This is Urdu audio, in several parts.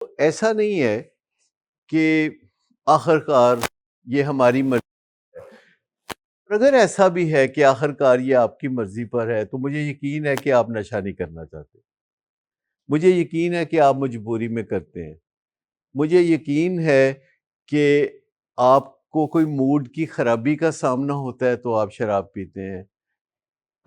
ایسا نہیں ہے کہ آخر کار یہ ہماری مرضی ہے، اگر ایسا بھی ہے کہ آخر کار یہ آپ کی مرضی پر ہے تو مجھے یقین ہے کہ آپ نشہ نہیں کرنا چاہتے، مجھے یقین ہے کہ آپ مجبوری میں کرتے ہیں، مجھے یقین ہے کہ آپ کو کوئی موڈ کی خرابی کا سامنا ہوتا ہے تو آپ شراب پیتے ہیں،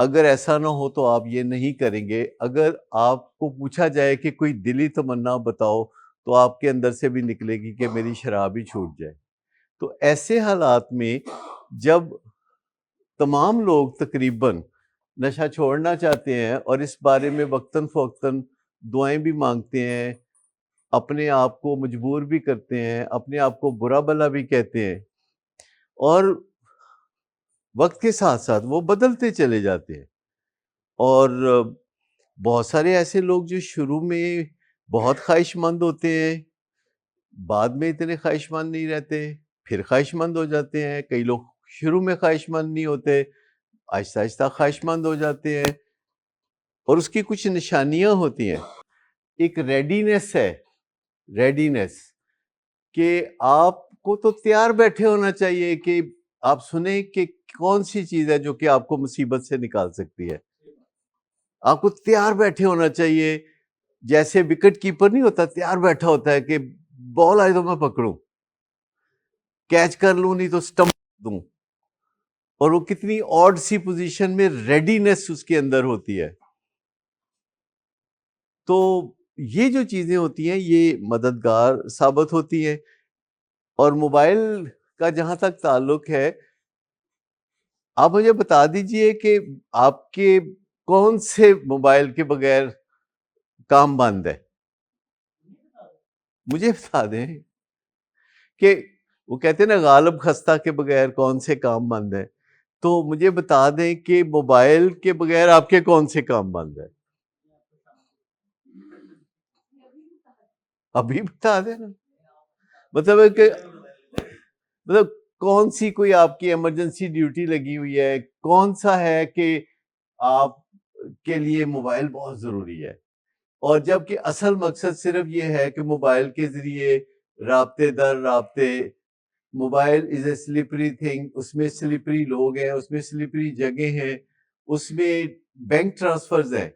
اگر ایسا نہ ہو تو آپ یہ نہیں کریں گے۔ اگر آپ کو پوچھا جائے کہ کوئی دلی تمنا بتاؤ تو آپ کے اندر سے بھی نکلے گی کہ میری شراب ہی چھوٹ جائے۔ تو ایسے حالات میں جب تمام لوگ تقریباً نشہ چھوڑنا چاہتے ہیں اور اس بارے میں وقتاً فوقتاً دعائیں بھی مانگتے ہیں، اپنے آپ کو مجبور بھی کرتے ہیں، اپنے آپ کو برا بھلا بھی کہتے ہیں، اور وقت کے ساتھ ساتھ وہ بدلتے چلے جاتے ہیں، اور بہت سارے ایسے لوگ جو شروع میں بہت خواہش مند ہوتے ہیں بعد میں اتنے خواہش مند نہیں رہتے، پھر خواہش مند ہو جاتے ہیں۔ کئی لوگ شروع میں خواہش مند نہیں ہوتے، آہستہ آہستہ خواہش مند ہو جاتے ہیں، اور اس کی کچھ نشانیاں ہوتی ہیں۔ ایک ریڈینس ہے، ریڈینس، کہ آپ کو تو تیار بیٹھے ہونا چاہیے کہ آپ سنیں کہ کون سی چیز ہے جو کہ آپ کو مصیبت سے نکال سکتی ہے۔ آپ کو تیار بیٹھے ہونا چاہیے، جیسے وکٹ کیپر نہیں ہوتا، تیار بیٹھا ہوتا ہے کہ بال آئے تو میں پکڑوں، کیچ کر لوں نہیں تو سٹمپ دوں، اور وہ کتنی آڈ سی پوزیشن میں ریڈینس اس کے اندر ہوتی ہے۔ تو یہ جو چیزیں ہوتی ہیں یہ مددگار ثابت ہوتی ہیں۔ اور موبائل کا جہاں تک تعلق ہے، آپ مجھے بتا دیجئے کہ آپ کے کون سے موبائل کے بغیر کام بند ہے؟ مجھے بتا دیں کہ وہ کہتے ہیں نا غالب خستہ کے بغیر کون سے کام بند ہے، تو مجھے بتا دیں کہ موبائل کے بغیر آپ کے کون سے کام بند ہے؟ ابھی بتا دیں نا، مطلب ہے کہ مطلب کون سی کوئی آپ کی ایمرجنسی ڈیوٹی لگی ہوئی ہے، کون سا ہے کہ آپ کے لیے موبائل بہت ضروری ہے، اور جبکہ اصل مقصد صرف یہ ہے کہ موبائل کے ذریعے رابطے در رابطے، موبائل از اے سلپری تھنگ، اس میں سلپری لوگ ہیں، اس میں سلپری جگہ ہیں، اس میں بینک ٹرانسفرز ہیں،